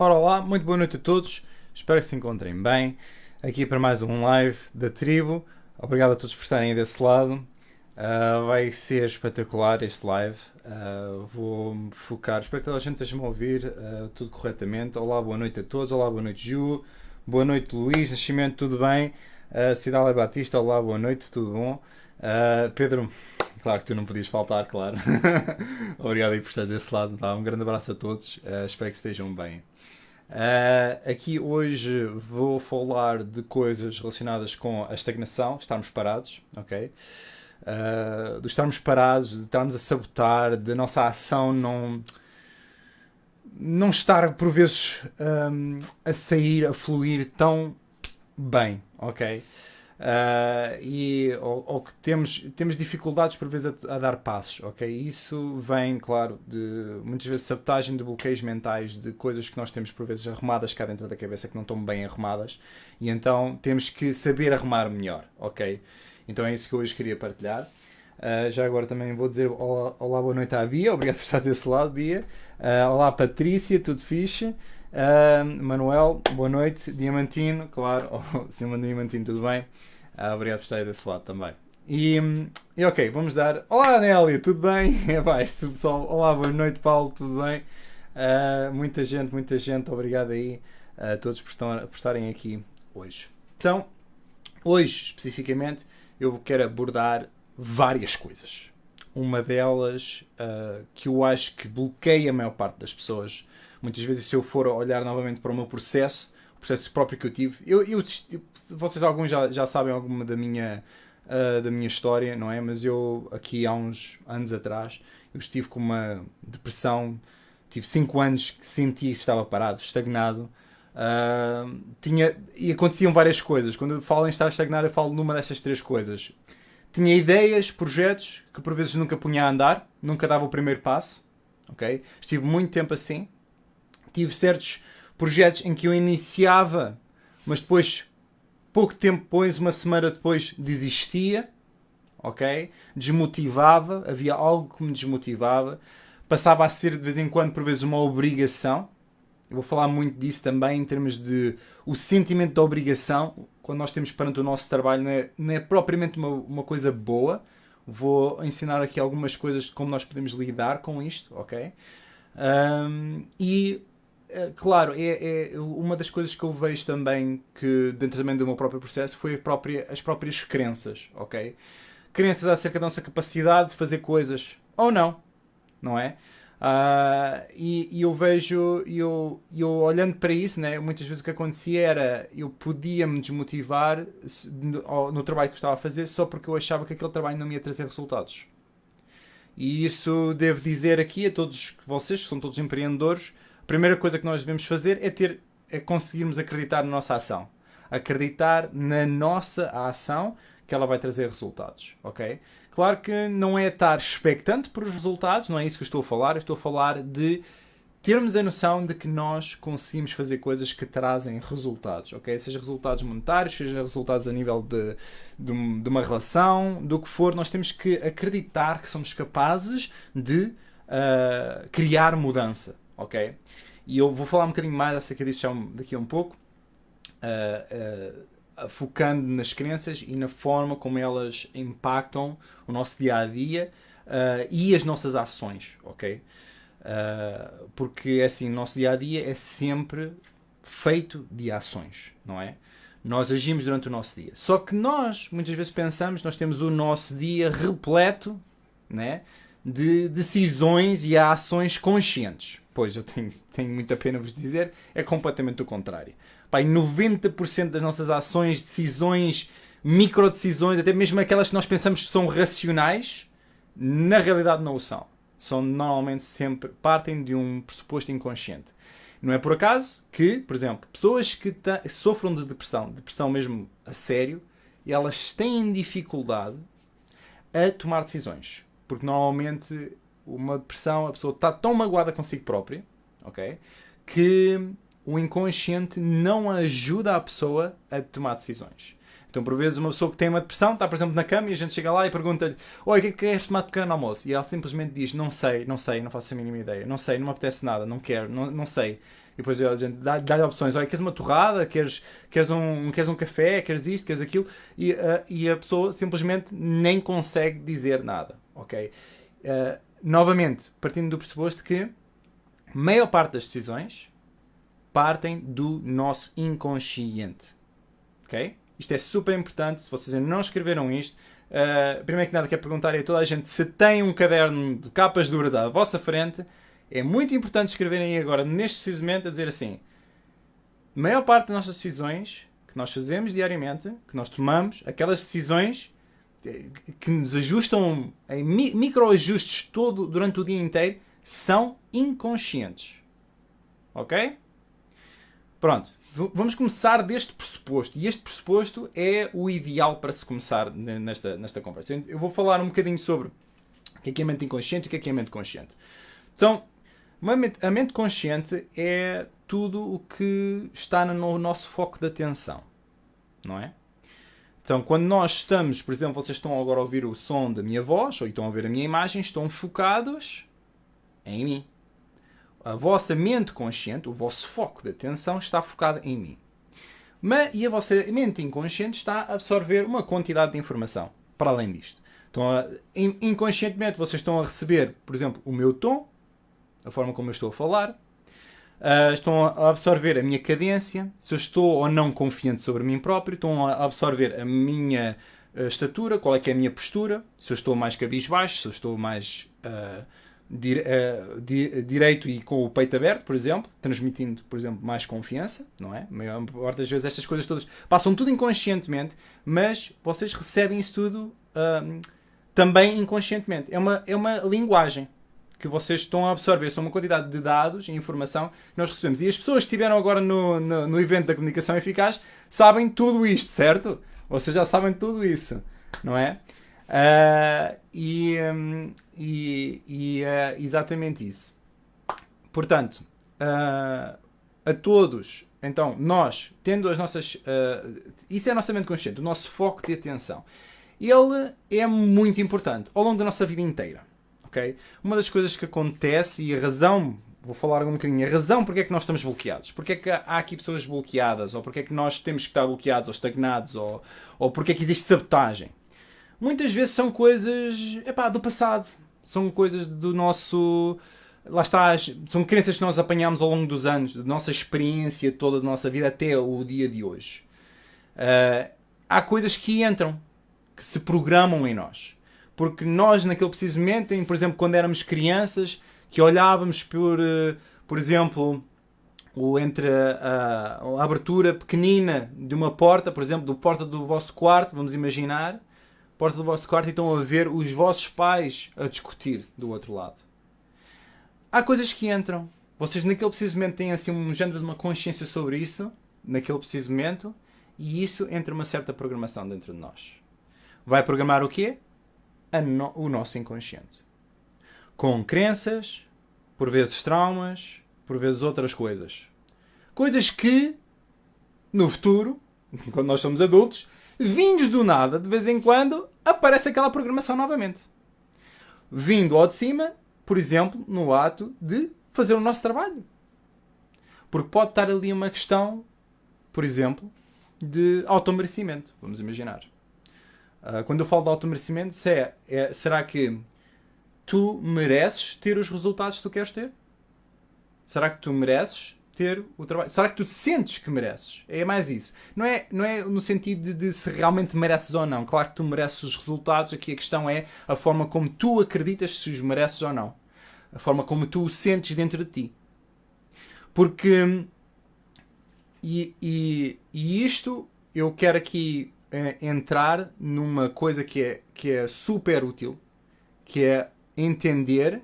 Ora, olá, muito boa noite a todos, espero que se encontrem bem. Aqui para mais um live da tribo. Obrigado a todos por estarem aí desse lado. Vai ser espetacular este live. Vou focar, espero que toda a gente esteja a ouvir tudo corretamente. Olá, boa noite a todos. Olá, boa noite, Ju. Boa noite, Luís. Nascimento, tudo bem? Cidália Batista, olá, boa noite, tudo bom? Pedro, claro que tu não podias faltar, claro. Obrigado aí por estares desse lado. Um grande abraço a todos. Espero que estejam bem. Aqui hoje vou falar de coisas relacionadas com a estagnação, estarmos parados, ok? De estarmos parados, de estarmos a sabotar, de nossa ação não estar por vezes a sair, a fluir tão bem, ok? Ou que temos dificuldades por vezes a dar passos, ok? Isso vem, claro, de muitas vezes sabotagem, de bloqueios mentais, de coisas que nós temos por vezes arrumadas cá dentro da cabeça que não estão bem arrumadas, e então temos que saber arrumar melhor, ok? Então é isso que eu hoje queria partilhar. Já agora também vou dizer olá, boa noite à Bia, obrigado por estar desse lado, Bia. Olá, Patrícia, tudo fixe? Manuel, boa noite. Diamantino, claro. Oh, Sr. Diamantino, tudo bem? Obrigado por estar aí desse lado também. E ok, vamos dar. Olá, Nélia, tudo bem? Pessoal. Olá, boa noite, Paulo, tudo bem? Muita gente, obrigado aí a todos por estarem aqui hoje. Então, hoje especificamente, eu quero abordar várias coisas. Uma delas que eu acho que bloqueia a maior parte das pessoas. Muitas vezes, se eu for olhar novamente para o meu processo, o processo próprio que eu tive, vocês alguns já sabem alguma da minha história, não é? Mas eu, aqui há uns anos atrás, eu estive com uma depressão, tive 5 anos que sentia que estava parado, estagnado, e aconteciam várias coisas. Quando eu falo em estar estagnado, eu falo numa dessas 3 coisas. Tinha ideias, projetos, que por vezes nunca punha a andar, nunca dava o primeiro passo, ok? Estive muito tempo assim. Tive certos projetos em que eu iniciava, mas depois, pouco tempo depois, uma semana depois, desistia, ok? Desmotivava, havia algo que me desmotivava, passava a ser de vez em quando, por vezes, uma obrigação. Eu vou falar muito disso também, em termos de o sentimento de obrigação, quando nós temos perante o nosso trabalho, não é propriamente uma coisa boa. Vou ensinar aqui algumas coisas de como nós podemos lidar com isto, ok? Claro, uma das coisas que eu vejo também que dentro também do meu próprio processo foi as próprias crenças, ok? Crenças acerca da nossa capacidade de fazer coisas, ou não é? E eu vejo, eu olhando para isso, né, muitas vezes o que acontecia era, eu podia-me desmotivar no trabalho que eu estava a fazer só porque eu achava que aquele trabalho não me ia trazer resultados. E isso devo dizer aqui a todos vocês, que são todos empreendedores, a primeira coisa que nós devemos fazer é conseguirmos acreditar na nossa ação. Acreditar na nossa ação que ela vai trazer resultados, ok? Claro que não é estar expectante por os resultados, não é isso que eu estou a falar. Eu estou a falar de termos a noção de que nós conseguimos fazer coisas que trazem resultados, ok? Seja resultados monetários, seja resultados a nível de uma relação, do que for, nós temos que acreditar que somos capazes de criar mudança, ok? E eu vou falar um bocadinho mais acerca disso já daqui a um pouco, focando nas crenças e na forma como elas impactam o nosso dia-a-dia e as nossas ações, ok? Porque assim, o nosso dia-a-dia é sempre feito de ações, não é? Nós agimos durante o nosso dia. Só que nós, muitas vezes pensamos, nós temos o nosso dia repleto, né, de decisões e ações conscientes. Pois, eu tenho muita pena vos dizer, é completamente o contrário. Pai, 90% das nossas ações, decisões, microdecisões, até mesmo aquelas que nós pensamos que são racionais, na realidade não o são. São normalmente sempre partem de um pressuposto inconsciente. Não é por acaso que, por exemplo, pessoas que sofram de depressão mesmo a sério, elas têm dificuldade a tomar decisões. Porque normalmente uma depressão, a pessoa está tão magoada consigo própria, ok, que o inconsciente não ajuda a pessoa a tomar decisões. Então, por vezes, uma pessoa que tem uma depressão está, por exemplo, na cama e a gente chega lá e pergunta-lhe: oi, o que é que queres tomar de pequeno almoço? E ela simplesmente diz: não sei, não faço a mínima ideia, não sei, não me apetece nada, não quero, não sei. depois a gente dá-lhe opções. Olha, queres uma torrada? Queres um café? Queres isto? Queres aquilo? E a pessoa simplesmente nem consegue dizer nada. Ok? Novamente, partindo do pressuposto que a maior parte das decisões partem do nosso inconsciente. Ok? Isto é super importante. Se vocês ainda não escreveram isto, primeiro que nada quero perguntar a toda a gente se tem um caderno de capas duras à vossa frente. É muito importante escreverem aí agora, neste preciso momento, a dizer assim: a maior parte das nossas decisões que nós fazemos diariamente, que nós tomamos, aquelas decisões que nos ajustam em microajustes todo durante o dia inteiro, são inconscientes. Ok? Pronto. Vamos começar deste pressuposto. E este pressuposto é o ideal para se começar nesta conversa. Eu vou falar um bocadinho sobre o que é mente inconsciente e o que é mente consciente. Então, a mente consciente é tudo o que está no nosso foco de atenção. Não é? Então, quando nós estamos, por exemplo, vocês estão agora a ouvir o som da minha voz, ou estão a ver a minha imagem, estão focados em mim. A vossa mente consciente, o vosso foco de atenção está focado em mim. E a vossa mente inconsciente está a absorver uma quantidade de informação para além disto. Então, inconscientemente, vocês estão a receber, por exemplo, o meu tom, a forma como eu estou a falar, estão a absorver a minha cadência, se eu estou ou não confiante sobre mim próprio, estão a absorver a minha estatura, qual é que é a minha postura, se eu estou mais cabisbaixo, se eu estou mais direito e com o peito aberto, por exemplo, transmitindo, por exemplo, mais confiança, não é? A maior parte das vezes estas coisas todas passam tudo inconscientemente, mas vocês recebem isso tudo também inconscientemente. É uma linguagem que vocês estão a absorver, são uma quantidade de dados e informação que nós recebemos. E as pessoas que estiveram agora no evento da comunicação eficaz sabem tudo isto, certo? Vocês já sabem tudo isso, não é? Exatamente isso. Portanto, a todos, então, nós, tendo as nossas... isso é a nossa mente consciente, o nosso foco de atenção. Ele é muito importante ao longo da nossa vida inteira. Okay? Uma das coisas que acontece, e a razão, vou falar um bocadinho, a razão porque é que nós estamos bloqueados, porque é que há aqui pessoas bloqueadas, ou porque é que nós temos que estar bloqueados ou estagnados, ou porque é que existe sabotagem. Muitas vezes são coisas do passado, são coisas do nosso... Lá está, são crenças que nós apanhamos ao longo dos anos, da nossa experiência toda, da nossa vida até o dia de hoje. Há coisas que entram, que se programam em nós. Porque nós, naquele preciso momento, por exemplo, quando éramos crianças, que olhávamos por exemplo, entre a abertura pequenina de uma porta, por exemplo, da porta do vosso quarto, vamos imaginar, porta do vosso quarto, e estão a ver os vossos pais a discutir do outro lado. Há coisas que entram. Vocês, naquele preciso momento, têm assim um género de uma consciência sobre isso, naquele preciso momento, e isso entra uma certa programação dentro de nós. Vai programar o quê? O nosso inconsciente. Com crenças, por vezes traumas, por vezes outras coisas. Coisas que, no futuro, quando nós somos adultos, vindos do nada, de vez em quando, aparece aquela programação novamente. Vindo ao de cima, por exemplo, no ato de fazer o nosso trabalho. Porque pode estar ali uma questão, por exemplo, de automerecimento. Vamos imaginar. Quando eu falo de automerecimento, será que tu mereces ter os resultados que tu queres ter? Será que tu mereces ter o trabalho? Será que tu sentes que mereces? É mais isso. Não é no sentido de se realmente mereces ou não. Claro que tu mereces os resultados. Aqui a questão é a forma como tu acreditas se os mereces ou não. A forma como tu o sentes dentro de ti. Porque... E isto eu quero aqui entrar numa coisa que é super útil, que é entender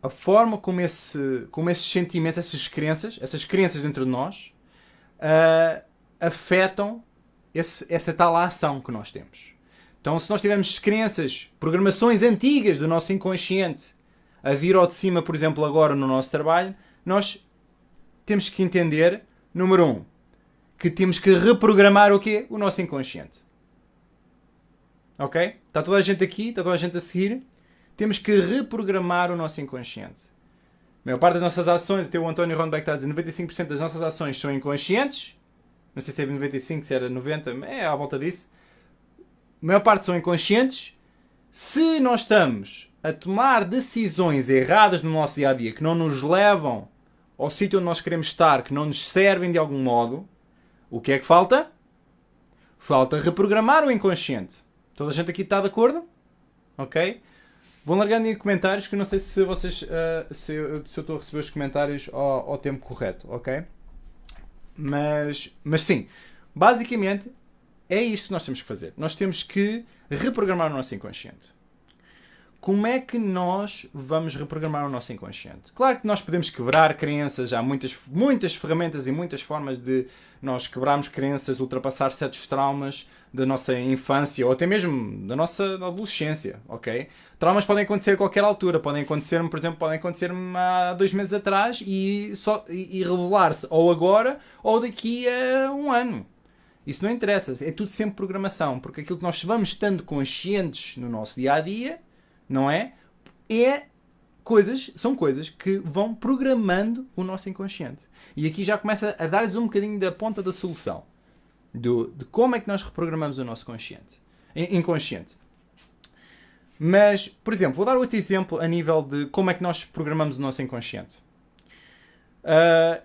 a forma como esses sentimentos, essas crenças dentro de nós afetam essa tal ação que nós temos. Então, se nós tivermos crenças, programações antigas do nosso inconsciente a vir ao de cima, por exemplo, agora no nosso trabalho, nós temos que entender, número 1, que temos que reprogramar o quê? O nosso inconsciente. Ok? Está toda a gente aqui? Está toda a gente a seguir? Temos que reprogramar o nosso inconsciente. A maior parte das nossas ações, até o António Ronbeck está a dizer, 95% das nossas ações são inconscientes. Não sei se é 95, se era 90, é à volta disso. A maior parte são inconscientes. Se nós estamos a tomar decisões erradas no nosso dia-a-dia, que não nos levam ao sítio onde nós queremos estar, que não nos servem de algum modo, o que é que falta? Falta reprogramar o inconsciente. Toda a gente aqui está de acordo? Ok? Vão largando em comentários, que eu não sei se vocês se eu estou a receber os comentários ao tempo correto, ok? Mas sim, basicamente é isto que nós temos que fazer. Nós temos que reprogramar o nosso inconsciente. Como é que nós vamos reprogramar o nosso inconsciente? Claro que nós podemos quebrar crenças, há muitas ferramentas e muitas formas de nós quebrarmos crenças, ultrapassar certos traumas da nossa infância ou até mesmo da nossa adolescência, ok? Traumas podem acontecer a qualquer altura, podem acontecer-me, por exemplo, há 2 meses atrás e revelar-se ou agora ou daqui a um ano. Isso não interessa, é tudo sempre programação, porque aquilo que nós vamos estando conscientes no nosso dia-a-dia, não é? São coisas que vão programando o nosso inconsciente. E aqui já começa a dar-lhes um bocadinho da ponta da solução. De como é que nós reprogramamos o nosso inconsciente. Mas, por exemplo, vou dar outro exemplo a nível de como é que nós programamos o nosso inconsciente.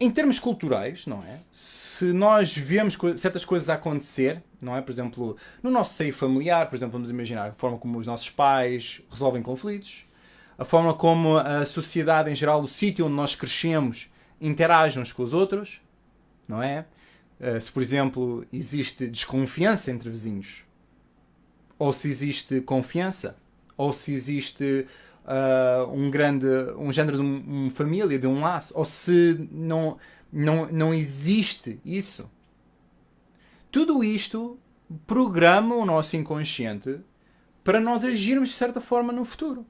Em termos culturais, não é? Se nós vemos certas coisas a acontecer, não é? Por exemplo, no nosso seio familiar, por exemplo, vamos imaginar a forma como os nossos pais resolvem conflitos, a forma como a sociedade em geral, o sítio onde nós crescemos, interage uns com os outros, não é? Se, por exemplo, existe desconfiança entre vizinhos, ou se existe confiança, ou se existe um género de uma família, de um laço, ou se não existe isso. Tudo isto programa o nosso inconsciente para nós agirmos de certa forma no futuro.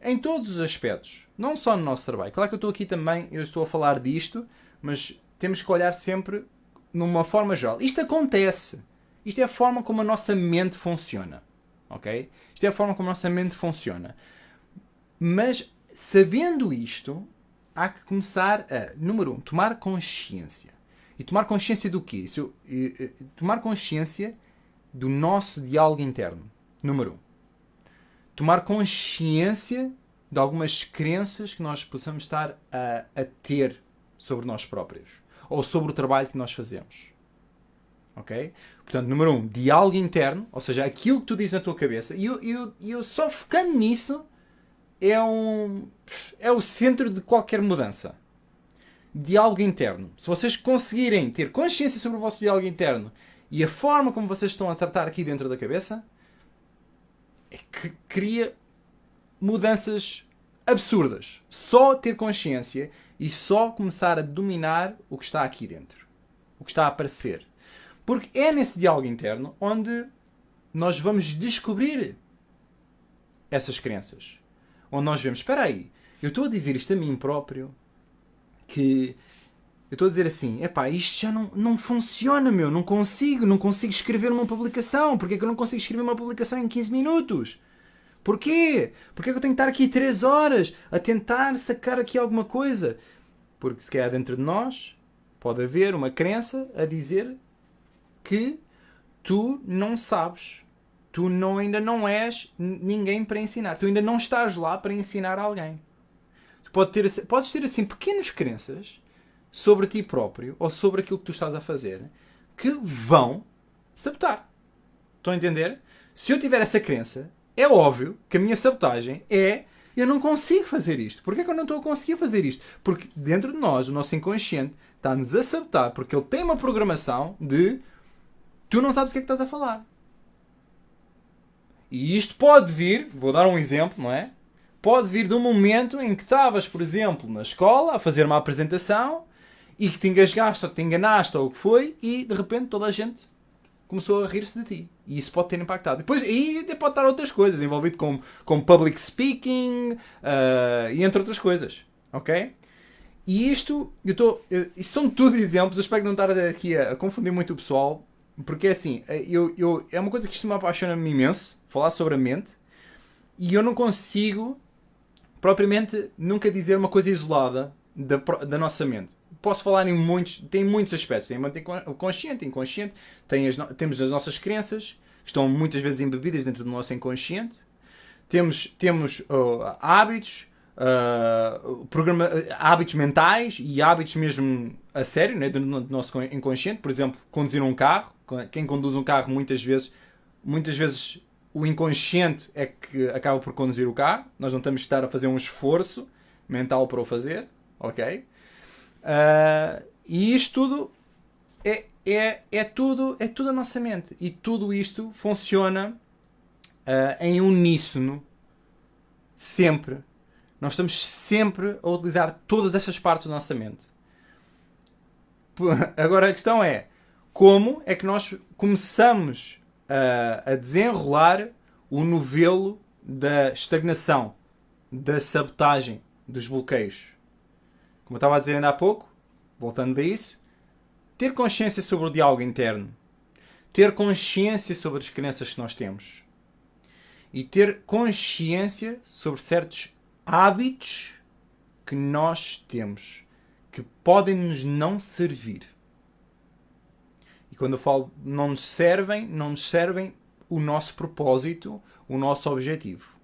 Em todos os aspectos. Não só no nosso trabalho. Claro que eu estou aqui também, eu estou a falar disto, mas temos que olhar sempre numa forma geral. Isto acontece. Isto é a forma como a nossa mente funciona. Ok? Isto é a forma como a nossa mente funciona. Mas, sabendo isto, há que começar a, número 1, tomar consciência. E tomar consciência do quê? Tomar consciência do nosso diálogo interno. Número 1. Tomar consciência de algumas crenças que nós possamos estar a ter sobre nós próprios. Ou sobre o trabalho que nós fazemos. Ok? Portanto, número 1, diálogo interno, ou seja, aquilo que tu dizes na tua cabeça, e eu só focando nisso é o centro de qualquer mudança. Diálogo interno. Se vocês conseguirem ter consciência sobre o vosso diálogo interno e a forma como vocês estão a tratar aqui dentro da cabeça, é que cria mudanças absurdas. Só ter consciência e só começar a dominar o que está aqui dentro. O que está a aparecer. Porque é nesse diálogo interno onde nós vamos descobrir essas crenças. Onde nós vemos, espera aí, eu estou a dizer isto a mim próprio, que eu estou a dizer assim, epá, isto já não funciona, meu, não consigo escrever uma publicação. Porquê que eu não consigo escrever uma publicação em 15 minutos? Porquê? Porquê que eu tenho que estar aqui 3 horas a tentar sacar aqui alguma coisa? Porque se calhar dentro de nós pode haver uma crença a dizer que tu não sabes. Tu ainda não és ninguém para ensinar. Tu ainda não estás lá para ensinar alguém. Tu podes ter assim pequenas crenças sobre ti próprio ou sobre aquilo que tu estás a fazer que vão sabotar. Estão a entender? Se eu tiver essa crença, é óbvio que a minha sabotagem é eu não consigo fazer isto. Porquê é que eu não estou a conseguir fazer isto? Porque dentro de nós, o nosso inconsciente está-nos a sabotar porque ele tem uma programação de tu não sabes o que é que estás a falar. E isto pode vir, vou dar um exemplo, não é? Pode vir de um momento em que estavas, por exemplo, na escola a fazer uma apresentação e que te engasgaste ou te enganaste ou o que foi e de repente toda a gente começou a rir-se de ti. E isso pode ter impactado. Depois, e pode estar outras coisas envolvido com public speaking e entre outras coisas. Ok? E isto são tudo exemplos. Eu espero que não estar aqui a confundir muito o pessoal. Porque é assim, é uma coisa que isto me apaixona-me imenso, falar sobre a mente, e eu não consigo propriamente nunca dizer uma coisa isolada da nossa mente. Posso falar tem muitos aspectos. Tem o consciente, inconsciente, temos as nossas crenças, que estão muitas vezes embebidas dentro do nosso inconsciente. Temos hábitos, hábitos mentais e hábitos mesmo a sério, né, do nosso inconsciente. Por exemplo, conduzir um carro. Quem conduz um carro muitas vezes o inconsciente é que acaba por conduzir o carro. Nós não temos que estar a fazer um esforço mental para o fazer, ok? E isto tudo é tudo a nossa mente. E tudo isto funciona em uníssono, sempre. Nós estamos sempre a utilizar todas estas partes da nossa mente. Agora a questão é, como é que nós começamos a desenrolar o novelo da estagnação, da sabotagem, dos bloqueios? Como eu estava a dizer ainda há pouco, voltando a isso, ter consciência sobre o diálogo interno, ter consciência sobre as crenças que nós temos e ter consciência sobre certos hábitos que nós temos que podem-nos não servir. E quando eu falo não nos servem o nosso propósito, o nosso objetivo.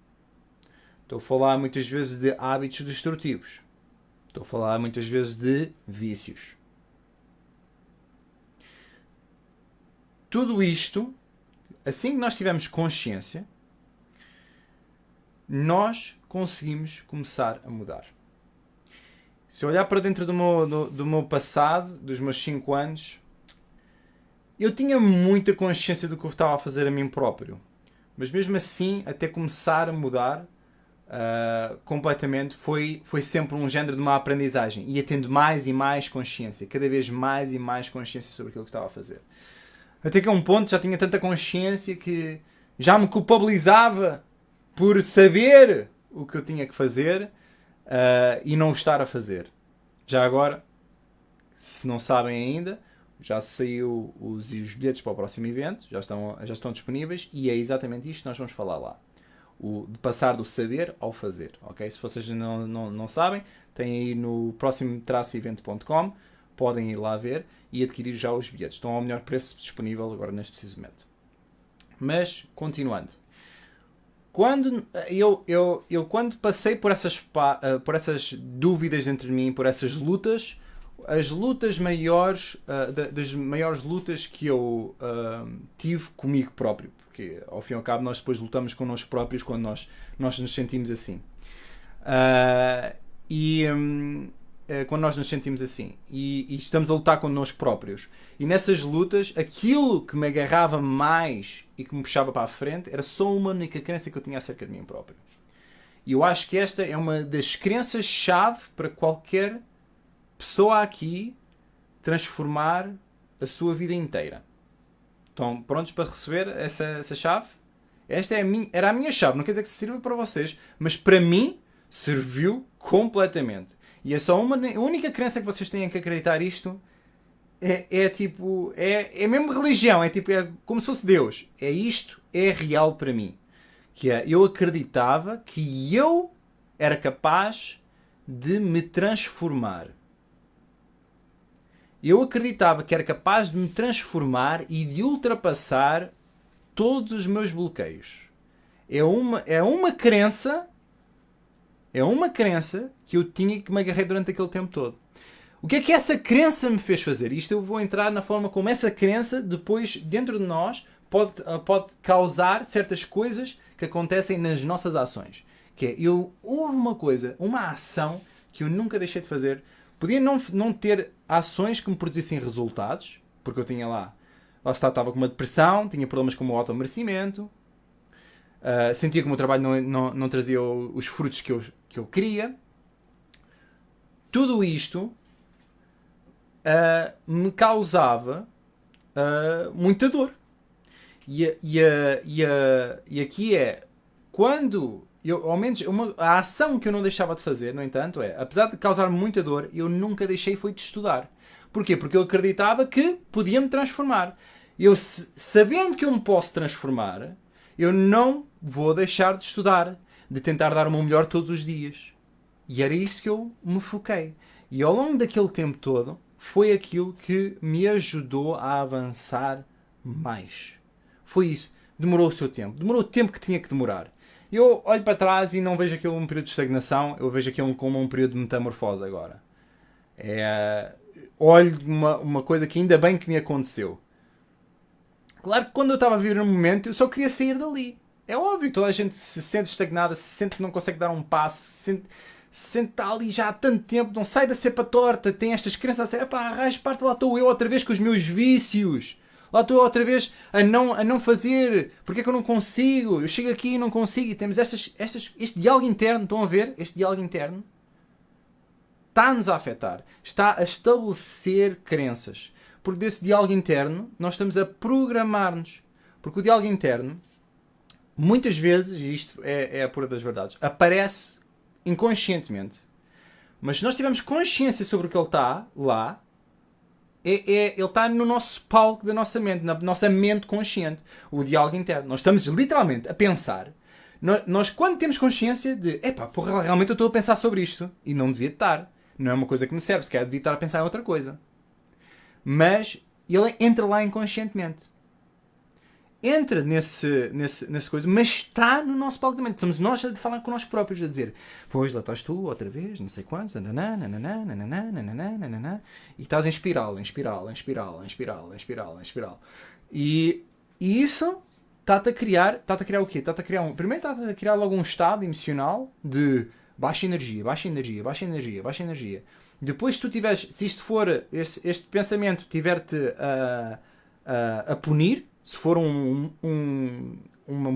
Estou a falar muitas vezes de hábitos destrutivos. Estou a falar muitas vezes de vícios. Tudo isto, assim que nós tivermos consciência, nós conseguimos começar a mudar. Se eu olhar para dentro do meu passado, dos meus 5 anos, eu tinha muita consciência do que eu estava a fazer a mim próprio. Mas mesmo assim, até começar a mudar completamente, foi sempre um género de uma aprendizagem. Ia tendo mais e mais consciência. Cada vez mais e mais consciência sobre aquilo que estava a fazer. Até que a um ponto já tinha tanta consciência que já me culpabilizava por saber o que eu tinha que fazer e não o estar a fazer. Já agora, se não sabem ainda, já saiu os bilhetes para o próximo evento, já estão disponíveis e é exatamente isto que nós vamos falar lá. De passar do saber ao fazer. Okay? Se vocês não sabem, têm aí no próximo-evento.com, podem ir lá ver e adquirir já os bilhetes. Estão ao melhor preço disponível agora neste preciso momento. Mas, continuando. Quando quando passei por essas dúvidas dentro de mim, por essas lutas, as lutas maiores, das maiores lutas que eu tive comigo próprio, porque ao fim e ao cabo nós depois lutamos connosco próprios quando nós nos sentimos assim. Quando nós nos sentimos assim e estamos a lutar connosco próprios. E nessas lutas, aquilo que me agarrava mais e que me puxava para a frente era só uma única crença que eu tinha acerca de mim próprio. E eu acho que esta é uma das crenças-chave para qualquer pessoa aqui transformar a sua vida inteira. Estão prontos para receber essa chave? Esta era a minha chave. Não quer dizer que sirva para vocês, mas para mim serviu completamente. E é só a única crença que vocês têm que acreditar isto é mesmo religião, é como se fosse Deus. Isto é real para mim. Que é, eu acreditava que eu era capaz de me transformar. Eu acreditava que era capaz de me transformar e de ultrapassar todos os meus bloqueios. É uma crença que eu tinha que me agarrei durante aquele tempo todo. O que é que essa crença me fez fazer? Isto eu vou entrar na forma como essa crença depois, dentro de nós, pode causar certas coisas que acontecem nas nossas ações. Que é, houve uma ação que eu nunca deixei de fazer. Podia não ter ações que me produzissem resultados, porque eu tinha lá estava com uma depressão, tinha problemas com o meu automerecimento, sentia que o meu trabalho não trazia os frutos que eu queria. Tudo isto me causava muita dor. E aqui é quando ao menos a ação que eu não deixava de fazer, no entanto, apesar de causar muita dor, eu nunca deixei foi de estudar. Porquê? Porque eu acreditava que podia me transformar. Eu, sabendo que eu me posso transformar, eu não vou deixar de estudar, de tentar dar o meu melhor todos os dias. E era isso que eu me foquei. E ao longo daquele tempo todo, foi aquilo que me ajudou a avançar mais. Foi isso. Demorou o seu tempo. Demorou o tempo que tinha que demorar. Eu olho para trás e não vejo aquilo como um período de estagnação, eu vejo aquilo como um período de metamorfose agora. Olho uma coisa que ainda bem que me aconteceu. Claro que quando eu estava a viver um momento, eu só queria sair dali. É óbvio que toda a gente se sente estagnada, se sente que não consegue dar um passo, se sente que está ali já há tanto tempo, não sai da cepa torta, tem estas crenças a ser, epá, arraio parte, lá estou eu outra vez com os meus vícios. Lá estou eu outra vez a não fazer. Porque é que eu não consigo? Eu chego aqui e não consigo. E temos este diálogo interno, estão a ver? Este diálogo interno está-nos a afetar. Está a estabelecer crenças. Porque desse diálogo interno nós estamos a programar-nos. Porque o diálogo interno, muitas vezes, e isto é a pura das verdades, aparece inconscientemente. Mas se nós tivermos consciência sobre o que ele está lá, ele está no nosso palco da nossa mente, na nossa mente consciente. O diálogo interno. Nós estamos literalmente a pensar. Nós quando temos consciência de epá, porra, realmente eu estou a pensar sobre isto e não devia estar. Não é uma coisa que me serve, se calhar devia estar a pensar em outra coisa. Mas ele entra lá inconscientemente. Entra nesse coisa, mas está no nosso palco da mente. Estamos nós a falar com nós próprios, a dizer, pois lá estás tu, outra vez, não sei quantos, nananã, nananã, nananã, nananã, nananã, e estás em espiral, em espiral, em espiral, em espiral, em espiral, em espiral. E isso está-te a criar o quê? Primeiro está-te a criar logo um estado emocional de baixa energia, baixa energia, baixa energia, baixa energia. Depois se isto for, este pensamento tiver-te a punir, se for um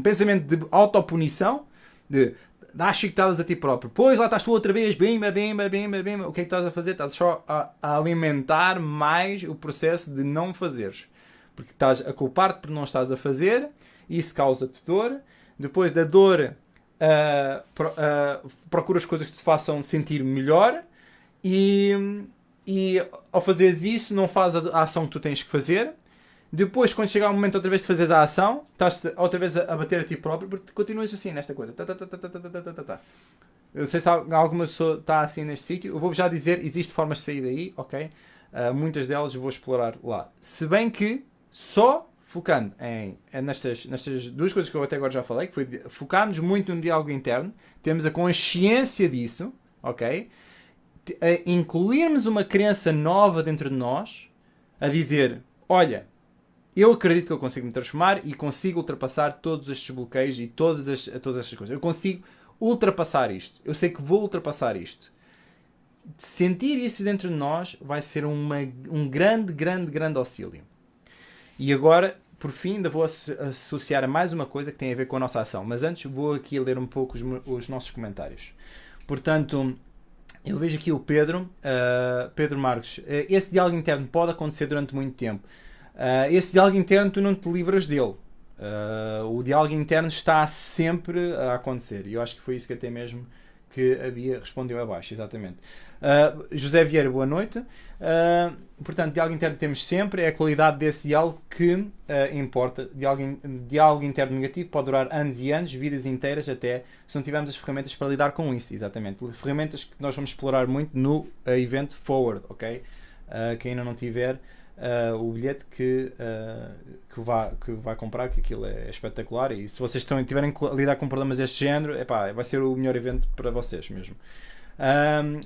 pensamento de autopunição, de dar chicotadas a ti próprio, pois lá estás tu outra vez, bimba, bimba, bimba, bimba, o que é que estás a fazer? Estás só a alimentar mais o processo de não fazeres. Porque estás a culpar-te por não estás a fazer, isso causa-te dor, depois da dor procuras coisas que te façam sentir melhor e ao fazeres isso não fazes a ação que tu tens que fazer. Depois, quando chegar o momento outra vez de fazeres a ação, estás outra vez a bater a ti próprio, porque continuas assim nesta coisa. Eu sei se alguma pessoa está assim neste sítio. Eu vou já dizer, existem formas de sair daí, ok? Muitas delas eu vou explorar lá. Se bem que, só focando nestas duas coisas que eu até agora já falei, que foi focarmos muito no diálogo interno, temos a consciência disso, ok? Incluirmos uma crença nova dentro de nós, a dizer, olha, eu acredito que eu consigo me transformar e consigo ultrapassar todos estes bloqueios e todas estas coisas. Eu consigo ultrapassar isto. Eu sei que vou ultrapassar isto. Sentir isso dentro de nós vai ser um grande auxílio. E agora, por fim, ainda vou associar a mais uma coisa que tem a ver com a nossa ação. Mas antes vou aqui ler um pouco os nossos comentários. Portanto, eu vejo aqui o Pedro Marques. Esse diálogo interno pode acontecer durante muito tempo. Esse diálogo interno tu não te livras dele. O diálogo interno está sempre a acontecer. E eu acho que foi isso que até mesmo que a Bia respondeu abaixo, exatamente. José Vieira, boa noite. Portanto, diálogo interno temos sempre, é a qualidade desse diálogo que importa. Diálogo interno negativo pode durar anos e anos, vidas inteiras até, se não tivermos as ferramentas para lidar com isso, exatamente. Ferramentas que nós vamos explorar muito no evento Forward, ok? Quem ainda não tiver o bilhete que vai comprar, que aquilo é espetacular, e se vocês tiverem a lidar com problemas deste género, vai ser o melhor evento para vocês mesmo.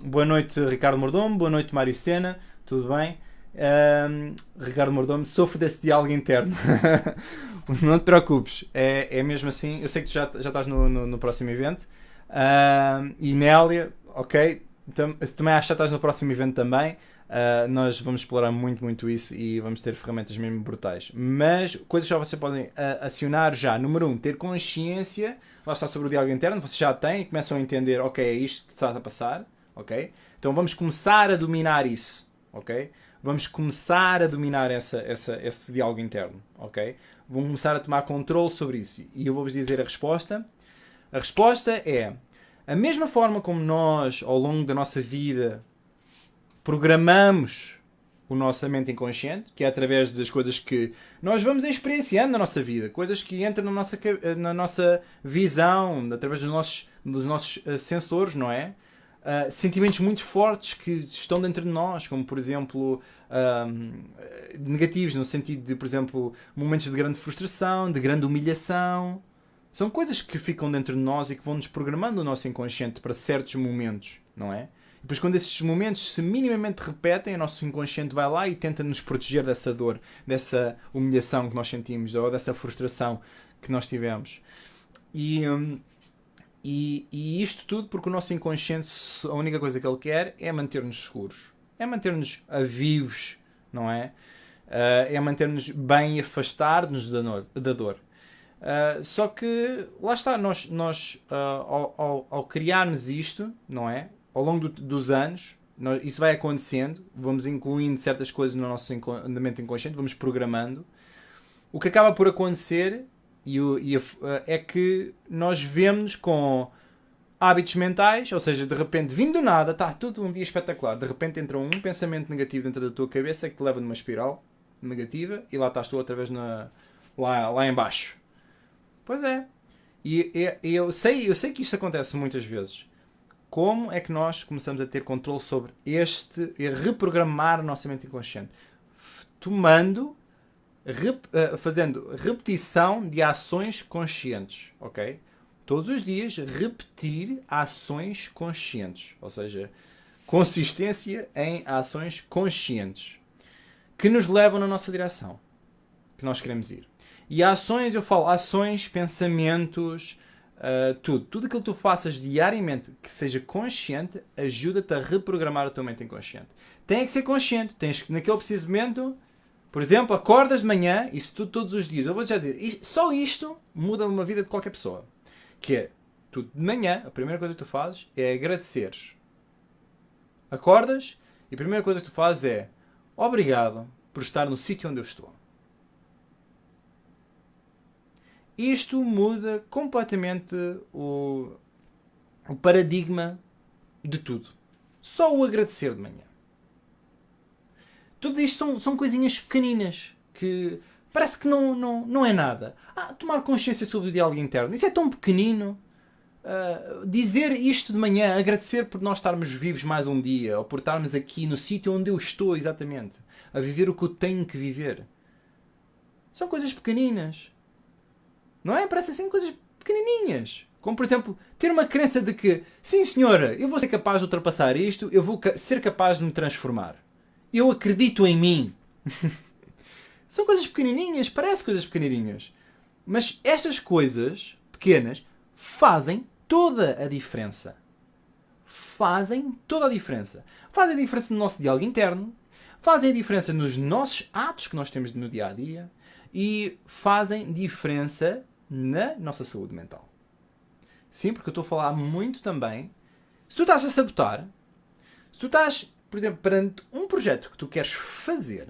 Boa noite, Ricardo Mordomo. Boa noite, Mário Sena. Tudo bem? Ricardo Mordomo, sofro desse diálogo interno. Não te preocupes, é mesmo assim. Eu sei que tu já estás no próximo evento. E Nélia, ok, se também achas que já estás no próximo evento também, nós vamos explorar muito isso e vamos ter ferramentas mesmo brutais. Mas coisas que vocês podem acionar já. Número 1, ter consciência. Lá está sobre o diálogo interno, vocês já têm e começam a entender, ok, é isto que está a passar, ok? Então vamos começar a dominar isso, ok? Vamos começar a dominar esse diálogo interno, ok? Vamos começar a tomar controle sobre isso. E eu vou-vos dizer a resposta. A resposta é, a mesma forma como nós, ao longo da nossa vida, programamos o nossa mente inconsciente, que é através das coisas que nós vamos experienciando na nossa vida, coisas que entram na nossa visão, através dos nossos sensores, não é? sentimentos muito fortes que estão dentro de nós, como por exemplo negativos, no sentido de, por exemplo, momentos de grande frustração, de grande humilhação. São coisas que ficam dentro de nós e que vão nos programando o nosso inconsciente para certos momentos, não é? E depois, quando esses momentos se minimamente repetem, o nosso inconsciente vai lá e tenta nos proteger dessa dor, dessa humilhação que nós sentimos ou dessa frustração que nós tivemos. E isto tudo porque o nosso inconsciente, a única coisa que ele quer é manter-nos seguros. É manter-nos vivos, não é? É manter-nos bem e afastar-nos da dor. Só que, lá está, nós ao criarmos isto, não é? Ao longo dos anos, isso vai acontecendo, vamos incluindo certas coisas no nosso mente inconsciente, vamos programando. O que acaba por acontecer é que nós vemos com hábitos mentais, ou seja, de repente, vindo do nada, está tudo um dia espetacular, de repente entra um pensamento negativo dentro da tua cabeça que te leva numa espiral negativa e lá estás tu outra vez lá em baixo. Pois é. E eu sei que isto acontece muitas vezes. Como é que nós começamos a ter controle sobre e reprogramar a nossa mente inconsciente? Fazendo repetição de ações conscientes, ok? Todos os dias repetir ações conscientes, ou seja, consistência em ações conscientes que nos levam na nossa direção, que nós queremos ir. E ações, eu falo ações, pensamentos, tudo aquilo que tu faças diariamente que seja consciente ajuda-te a reprogramar a tua mente inconsciente. Tem que ser consciente, tens que naquele preciso momento, por exemplo, acordas de manhã, isso tudo todos os dias. Eu vou já dizer, só isto muda uma vida de qualquer pessoa. Que é, tu de manhã, a primeira coisa que tu fazes é agradeceres. Acordas e a primeira coisa que tu fazes é obrigado por estar no sítio onde eu estou. Isto muda completamente o paradigma de tudo. Só o agradecer de manhã. Tudo isto são coisinhas pequeninas que parece que não é nada. Tomar consciência sobre o diálogo interno. Isso é tão pequenino. Dizer isto de manhã, agradecer por nós estarmos vivos mais um dia, ou por estarmos aqui no sítio onde eu estou exatamente, a viver o que eu tenho que viver. São coisas pequeninas. Não é? Parece assim coisas pequenininhas. Como, por exemplo, ter uma crença de que, sim senhora, eu vou ser capaz de ultrapassar isto, eu vou ser capaz de me transformar. Eu acredito em mim. São coisas pequenininhas, parece coisas pequenininhas. Mas estas coisas pequenas fazem toda a diferença. Fazem toda a diferença. Fazem a diferença no nosso diálogo interno, fazem a diferença nos nossos atos que nós temos no dia-a-dia e fazem diferença na nossa saúde mental. Sim, porque eu estou a falar muito também. Se tu estás a sabotar, se tu estás, por exemplo, perante um projeto que tu queres fazer,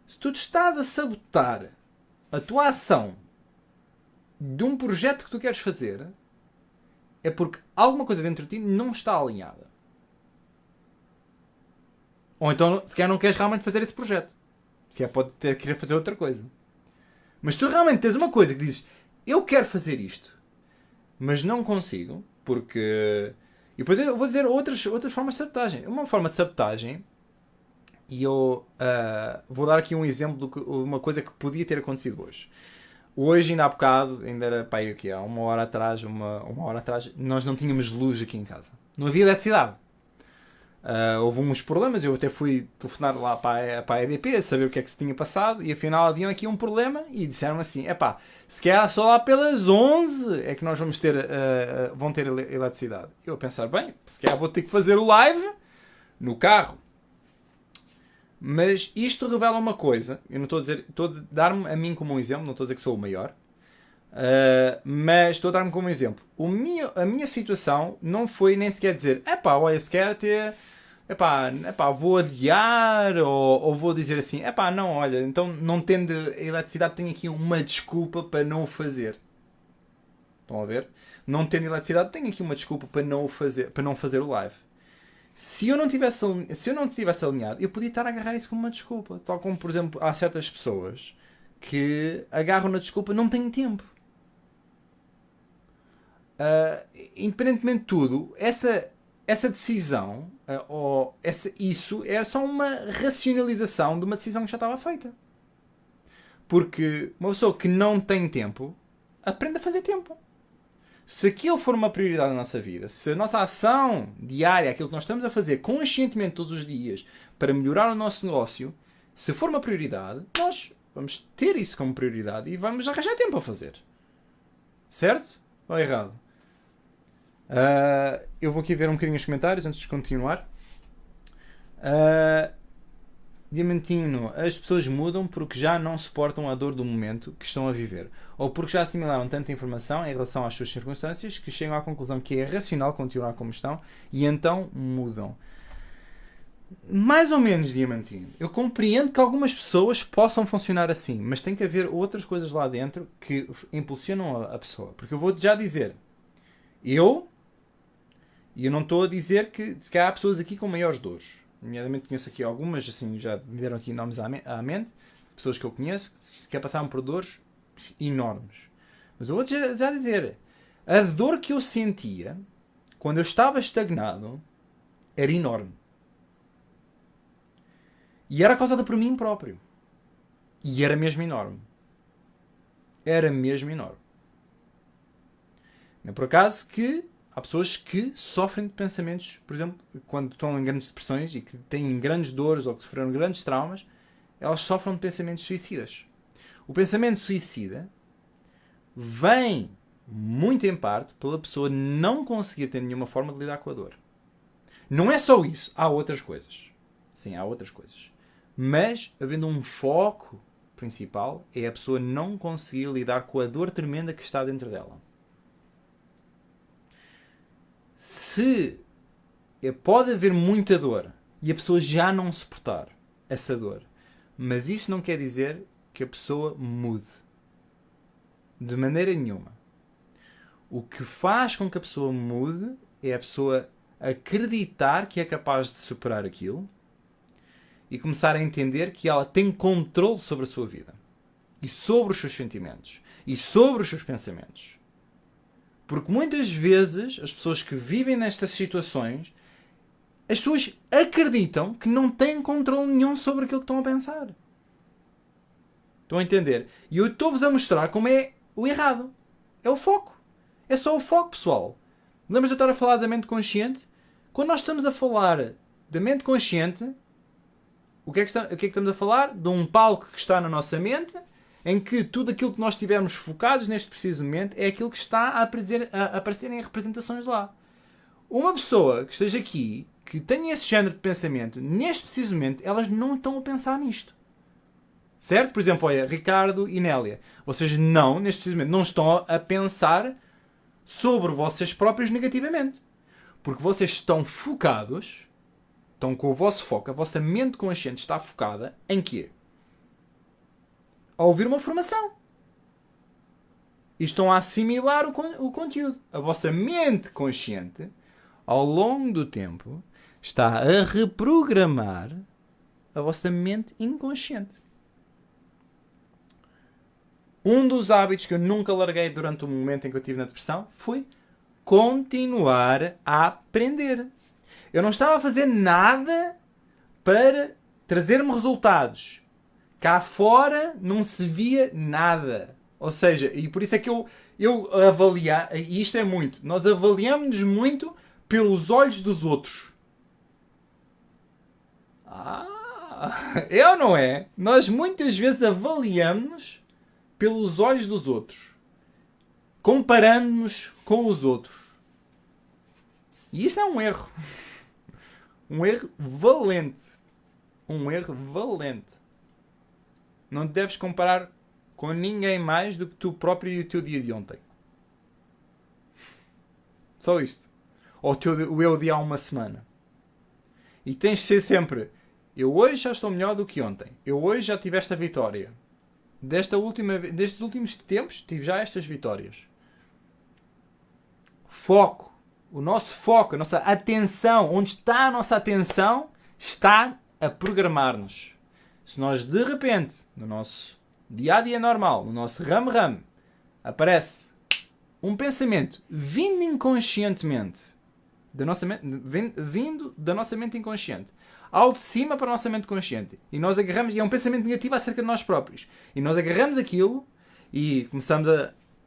se tu estás a sabotar a tua ação de um projeto que tu queres fazer, é porque alguma coisa dentro de ti não está alinhada. Ou então, se calhar não queres realmente fazer esse projeto. Se calhar pode querer fazer outra coisa. Mas tu realmente tens uma coisa que dizes, eu quero fazer isto, mas não consigo, porque... E depois eu vou dizer outras formas de sabotagem. Uma forma de sabotagem, e eu vou dar aqui um exemplo de uma coisa que podia ter acontecido hoje. Hoje, ainda há bocado, ainda era para aí aqui, há uma hora atrás, nós não tínhamos luz aqui em casa. Não havia eletricidade. Houve uns problemas, eu até fui telefonar lá para a EDP a saber o que é que se tinha passado e afinal haviam aqui um problema e disseram assim, se calhar só lá pelas 11 é que nós vão ter eletricidade. Eu a pensar, bem, se calhar vou ter que fazer o live no carro. Mas isto revela uma coisa, eu não estou a dizer, estou a dar-me a mim como um exemplo, não estou a dizer que sou o maior, mas estou a dar-me como um exemplo. A minha situação não foi nem sequer dizer, olha, se quer ter... vou adiar, ou vou dizer assim, não, olha, então não tendo eletricidade tenho aqui uma desculpa para não o fazer. Estão a ver? Não tendo eletricidade tenho aqui uma desculpa para não fazer o live. Se eu não tivesse alinhado, eu podia estar a agarrar isso como uma desculpa. Tal como, por exemplo, há certas pessoas que agarram na desculpa, não tenho tempo. independentemente de tudo, essa decisão, isso é só uma racionalização de uma decisão que já estava feita. Porque uma pessoa que não tem tempo, aprende a fazer tempo. Se aquilo for uma prioridade na nossa vida, se a nossa ação diária, aquilo que nós estamos a fazer conscientemente todos os dias para melhorar o nosso negócio, se for uma prioridade, nós vamos ter isso como prioridade e vamos arranjar tempo a fazer. Certo? Ou errado? Eu vou aqui ver um bocadinho os comentários antes de continuar. Diamantino, as pessoas mudam porque já não suportam a dor do momento que estão a viver, ou porque já assimilaram tanta informação em relação às suas circunstâncias que chegam à conclusão que é racional continuar como estão e então mudam. Mais ou menos, Diamantino. Eu compreendo que algumas pessoas possam funcionar assim, mas tem que haver outras coisas lá dentro que impulsionam a pessoa. Porque eu vou-te já dizer, e eu não estou a dizer que se calhar há pessoas aqui com maiores dores. Nomeadamente conheço aqui algumas, assim, já me deram aqui nomes à mente, pessoas que eu conheço, que passaram por dores enormes. Mas eu vou-te já dizer, a dor que eu sentia quando eu estava estagnado era enorme. E era causada por mim próprio. E era mesmo enorme. Era mesmo enorme. Não é por acaso que há pessoas que sofrem de pensamentos, por exemplo, quando estão em grandes depressões e que têm grandes dores ou que sofreram grandes traumas, elas sofrem de pensamentos suicidas. O pensamento suicida vem, muito em parte, pela pessoa não conseguir ter nenhuma forma de lidar com a dor. Não é só isso, há outras coisas. Sim, há outras coisas. Mas, havendo um foco principal, é a pessoa não conseguir lidar com a dor tremenda que está dentro dela. Se pode haver muita dor e a pessoa já não suportar essa dor, mas isso não quer dizer que a pessoa mude. De maneira nenhuma. O que faz com que a pessoa mude é a pessoa acreditar que é capaz de superar aquilo e começar a entender que ela tem controle sobre a sua vida e sobre os seus sentimentos e sobre os seus pensamentos. Porque muitas vezes as pessoas que vivem nestas situações, as pessoas acreditam que não têm controle nenhum sobre aquilo que estão a pensar. Estão a entender? E eu estou-vos a mostrar como é o errado. É o foco. É só o foco, pessoal. Lembras de eu estar a falar da mente consciente? Quando nós estamos a falar da mente consciente, o que é que estamos a falar? De um palco que está na nossa mente, em que tudo aquilo que nós estivermos focados neste preciso momento é aquilo que está a aparecer em representações lá. Uma pessoa que esteja aqui, que tenha esse género de pensamento, neste preciso momento, elas não estão a pensar nisto. Certo? Por exemplo, olha, Ricardo e Nélia. Vocês neste preciso momento, não estão a pensar sobre vocês próprios negativamente. Porque vocês estão focados, estão com o vosso foco, a vossa mente consciente está focada em quê? A ouvir uma formação. E estão a assimilar o conteúdo. A vossa mente consciente, ao longo do tempo, está a reprogramar a vossa mente inconsciente. Um dos hábitos que eu nunca larguei durante o momento em que eu estive na depressão foi continuar a aprender. Eu não estava a fazer nada para trazer-me resultados. Cá fora não se via nada. Ou seja, e por isso é que eu avaliar, e isto é muito, nós avaliamos-nos muito pelos olhos dos outros. É ou não é? Nós muitas vezes avaliamos-nos pelos olhos dos outros. Comparando-nos com os outros. E isso é um erro. Um erro valente. Um erro valente. Não te deves comparar com ninguém mais do que tu próprio e o teu dia de ontem. Só isto. Ou o eu de há uma semana. E tens de ser sempre: eu hoje já estou melhor do que ontem. Eu hoje já tive esta vitória. Destes últimos tempos tive já estas vitórias. Foco. O nosso foco, a nossa atenção. Onde está a nossa atenção está a programar-nos. Se nós de repente, no nosso dia-a-dia normal, no nosso ram-ram, aparece um pensamento vindo inconscientemente, vindo da nossa mente inconsciente, ao de cima para a nossa mente consciente, e nós agarramos, e é um pensamento negativo acerca de nós próprios, e nós agarramos aquilo e começamos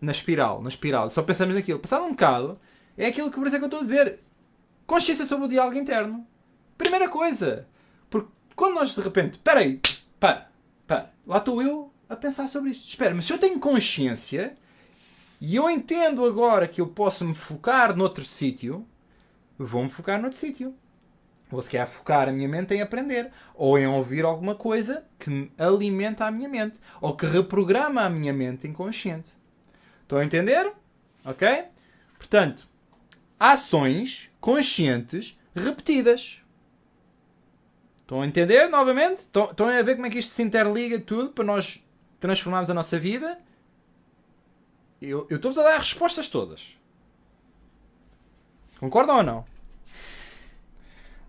na espiral, só pensamos naquilo. Passado um bocado, é aquilo que por isso é que eu estou a dizer, consciência sobre o diálogo interno. Primeira coisa, porque quando nós de repente, para, lá estou eu a pensar sobre isto. Espera, mas se eu tenho consciência e eu entendo agora que eu posso me focar noutro sítio, vou-me focar noutro sítio. Vou se calhar focar a minha mente em aprender, ou em ouvir alguma coisa que alimenta a minha mente, ou que reprograma a minha mente inconsciente. Estão a entender? Ok? Portanto, ações conscientes repetidas. Estão a entender novamente? Estão a ver como é que isto se interliga tudo para nós transformarmos a nossa vida? Eu estou-vos a dar as respostas todas. Concordam ou não?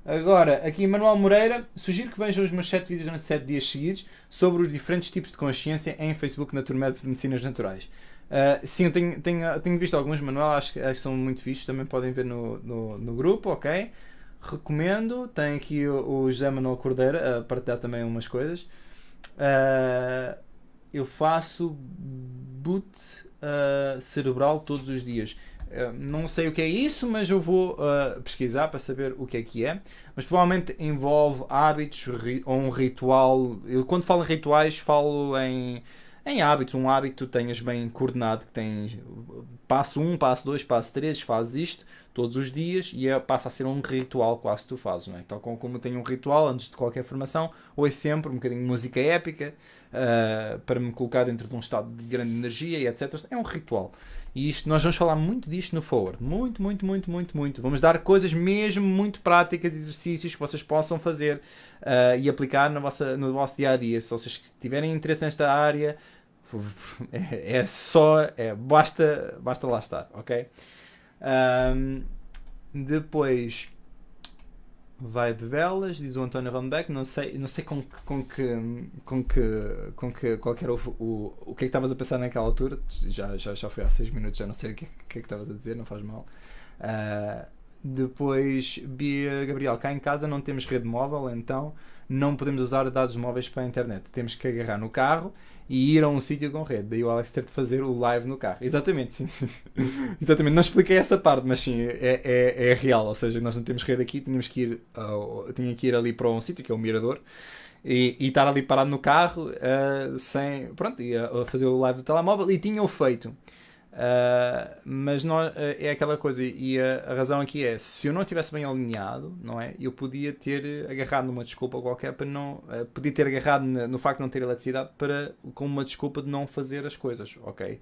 Agora, aqui Manuel Moreira, sugiro que vejam os meus 7 vídeos durante 7 dias seguidos sobre os diferentes tipos de consciência em Facebook na Turmed de Medicinas Naturais. Sim, eu tenho visto alguns, Manuel, acho que são muito fixos, também podem ver no grupo, ok? Recomendo, tem aqui o José Manuel Cordeiro a partilhar também umas coisas. Eu faço boot cerebral todos os dias. Não sei o que é isso, mas eu vou pesquisar para saber o que é. Mas provavelmente envolve hábitos ou um ritual. Eu, quando falo em rituais, falo em hábitos. Um hábito que tenhas bem coordenado, que tens passo 1, passo 2, passo 3, fazes isto todos os dias e passa a ser um ritual quase que tu fazes, não é? Tal como tenho um ritual antes de qualquer formação, ouço sempre um bocadinho de música épica para me colocar dentro de um estado de grande energia e etc. É um ritual. E isto, nós vamos falar muito disto no Forward. Muito. Vamos dar coisas mesmo muito práticas, exercícios que vocês possam fazer e aplicar no vosso dia-a-dia. Se vocês tiverem interesse nesta área, basta lá estar, ok? Depois vai de velas, diz o António Van Beck. Não sei qual que era o que é que estavas a pensar naquela altura. Já foi há 6 minutos, já não sei o que é que estavas a dizer, não faz mal. Depois, Bia Gabriel, cá em casa não temos rede móvel, então não podemos usar dados móveis para a internet. Temos que agarrar no carro e ir a um sítio com rede. Daí o Alex ter de fazer o live no carro. Exatamente, sim. Exatamente, não expliquei essa parte, mas sim, é real. Ou seja, nós não temos rede aqui, tinha que ir ali para um sítio, que é o Mirador, e estar ali parado no carro, ia fazer o live do telemóvel, e tinha-o feito. Mas não, é aquela coisa, e a razão aqui é, se eu não estivesse bem alinhado, não é? Eu podia ter agarrado numa desculpa qualquer para não, podia ter agarrado no facto de não ter eletricidade com uma desculpa de não fazer as coisas, ok?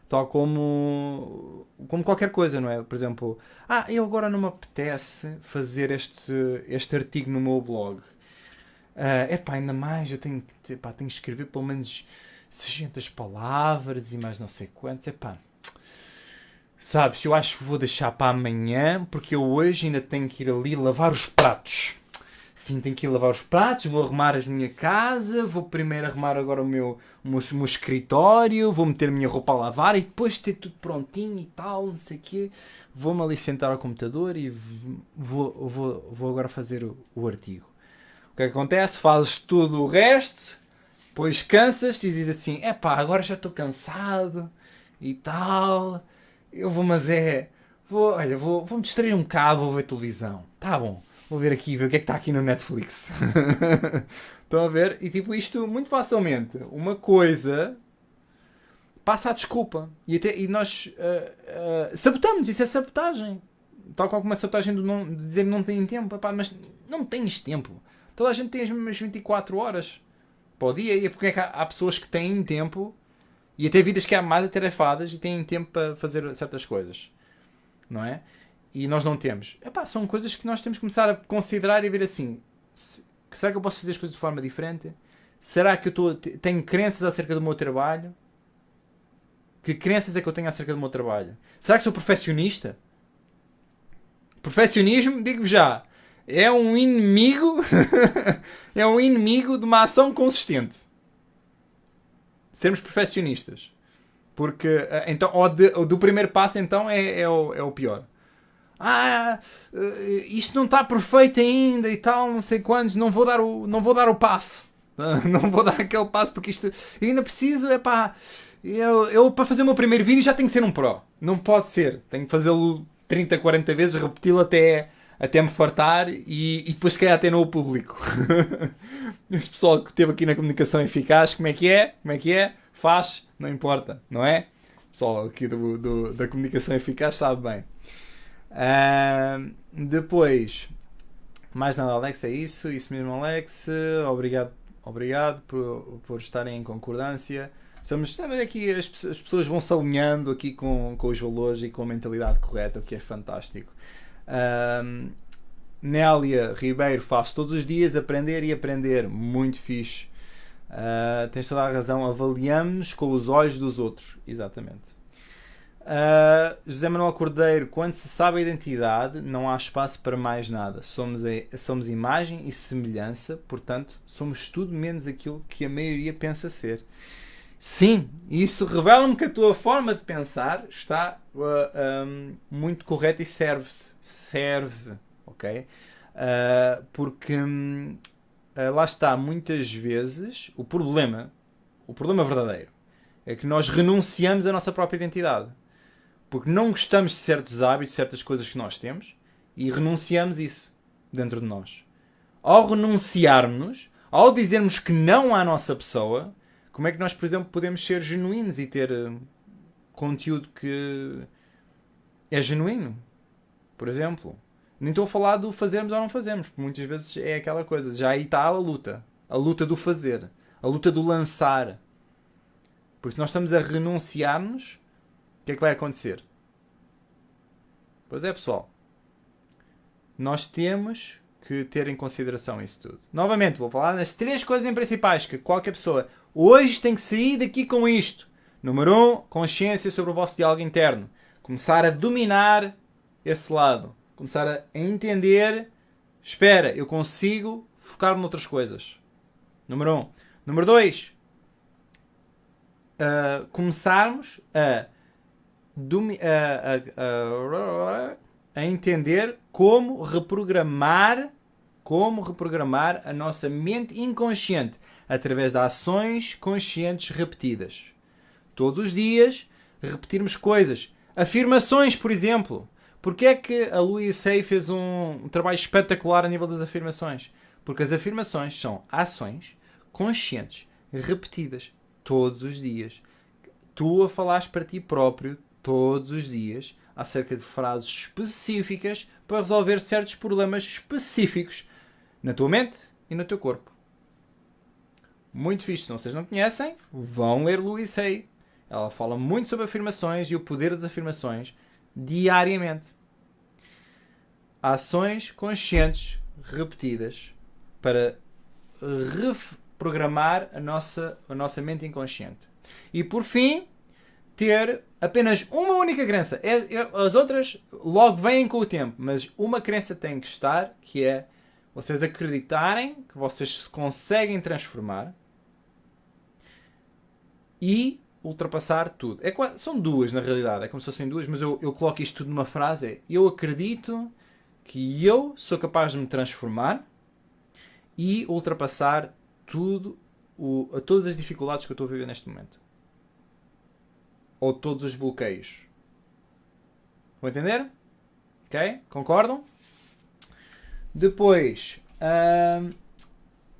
Tal como qualquer coisa, não é? Por exemplo, eu agora não me apetece fazer este artigo no meu blog. Ainda mais, eu tenho que escrever pelo menos 600 palavras e mais não sei quantos, sabes, eu acho que vou deixar para amanhã, porque eu hoje ainda tenho que ir ali lavar os pratos. Sim, tenho que ir lavar os pratos, vou arrumar a minha casa, vou primeiro arrumar agora o meu escritório, vou meter a minha roupa a lavar e depois ter tudo prontinho e tal, não sei o quê. Vou-me ali sentar ao computador e vou agora fazer o artigo. O que é que acontece? Fazes tudo o resto, depois cansas-te e dizes assim, agora já estou cansado e tal... Vou-me distrair um bocado, vou ver televisão. Tá bom, vou ver o que é que está aqui no Netflix. Estão a ver? E tipo, isto muito facilmente, uma coisa passa a desculpa. E nós sabotamos, isso é sabotagem. Tal qual como a sabotagem de dizer que não têm tempo. Mas não tens tempo. Toda a gente tem as mesmas 24 horas para o dia. E é porque é que há pessoas que têm tempo... E até vidas que há mais atarefadas e têm tempo para fazer certas coisas. Não é? E nós não temos. São coisas que nós temos que começar a considerar e ver assim. Será que eu posso fazer as coisas de forma diferente? Será que eu tenho crenças acerca do meu trabalho? Que crenças é que eu tenho acerca do meu trabalho? Será que sou perfeccionista? Perfeccionismo, digo-vos já, é um inimigo é um inimigo de uma ação consistente. Sermos perfeccionistas. Porque, então, ou do primeiro passo, então, é o pior. Isto não está perfeito ainda e tal, não sei quantos, não vou dar o passo. Não vou dar aquele passo porque isto ainda preciso, eu para fazer o meu primeiro vídeo já tenho que ser um pro. Não pode ser. Tenho que fazê-lo 30, 40 vezes, repeti-lo até me fartar e depois cair até no público. Este pessoal que esteve aqui na comunicação eficaz, como é que é? Faz, não importa, não é? O pessoal aqui da comunicação eficaz sabe bem. Depois, mais nada, Alex, é isso mesmo, Alex. Obrigado por estarem em concordância. Estamos aqui, as pessoas vão se alinhando aqui com os valores e com a mentalidade correta, o que é fantástico. Nélia Ribeiro, faço todos os dias, aprender, muito fixe. Tens toda a razão, avaliamos-nos com os olhos dos outros, exatamente. José Manuel Cordeiro, quando se sabe a identidade, não há espaço para mais nada. Somos imagem e semelhança, portanto, somos tudo menos aquilo que a maioria pensa ser. Sim, isso revela-me que a tua forma de pensar está muito correta e serve, ok? Porque lá está, muitas vezes o problema verdadeiro é que nós renunciamos à nossa própria identidade. Porque não gostamos de certos hábitos, de certas coisas que nós temos e renunciamos isso dentro de nós. Ao renunciarmos, ao dizermos que não à nossa pessoa, como é que nós, por exemplo, podemos ser genuínos e ter conteúdo que é genuíno? Por exemplo, nem estou a falar do fazermos ou não fazermos, porque muitas vezes é aquela coisa, já aí está a luta do fazer, a luta do lançar. Porque nós estamos a renunciar-nos, o que é que vai acontecer? Pois é, pessoal. Nós temos que ter em consideração isso tudo. Novamente, vou falar nas 3 coisas principais que qualquer pessoa hoje tem que sair daqui com isto. Número 1, consciência sobre o vosso diálogo interno. Começar a dominar esse lado. Começar a entender, espera, eu consigo focar-me noutras coisas. Número 1. Número 2, começarmos a entender como reprogramar a nossa mente inconsciente através de ações conscientes repetidas. Todos os dias repetirmos coisas. Afirmações, por exemplo. Porquê é que a Louise Hay fez um trabalho espetacular a nível das afirmações? Porque as afirmações são ações conscientes repetidas todos os dias. Tu a falares para ti próprio todos os dias acerca de frases específicas para resolver certos problemas específicos na tua mente e no teu corpo. Muito fixe. Se vocês não conhecem, vão ler Louise Hay. Ela fala muito sobre afirmações e o poder das afirmações diariamente. Ações conscientes repetidas para reprogramar a nossa mente inconsciente. E por fim, ter apenas uma única crença. As outras logo vêm com o tempo, mas uma crença tem que estar, que é vocês acreditarem que vocês se conseguem transformar e ultrapassar tudo. São 2 na realidade, é como se fossem 2, mas eu coloco isto tudo numa frase. Eu acredito que eu sou capaz de me transformar e ultrapassar todas as dificuldades que eu estou a viver neste momento. Ou todos os bloqueios. Vão entender? Ok? Concordam? Depois,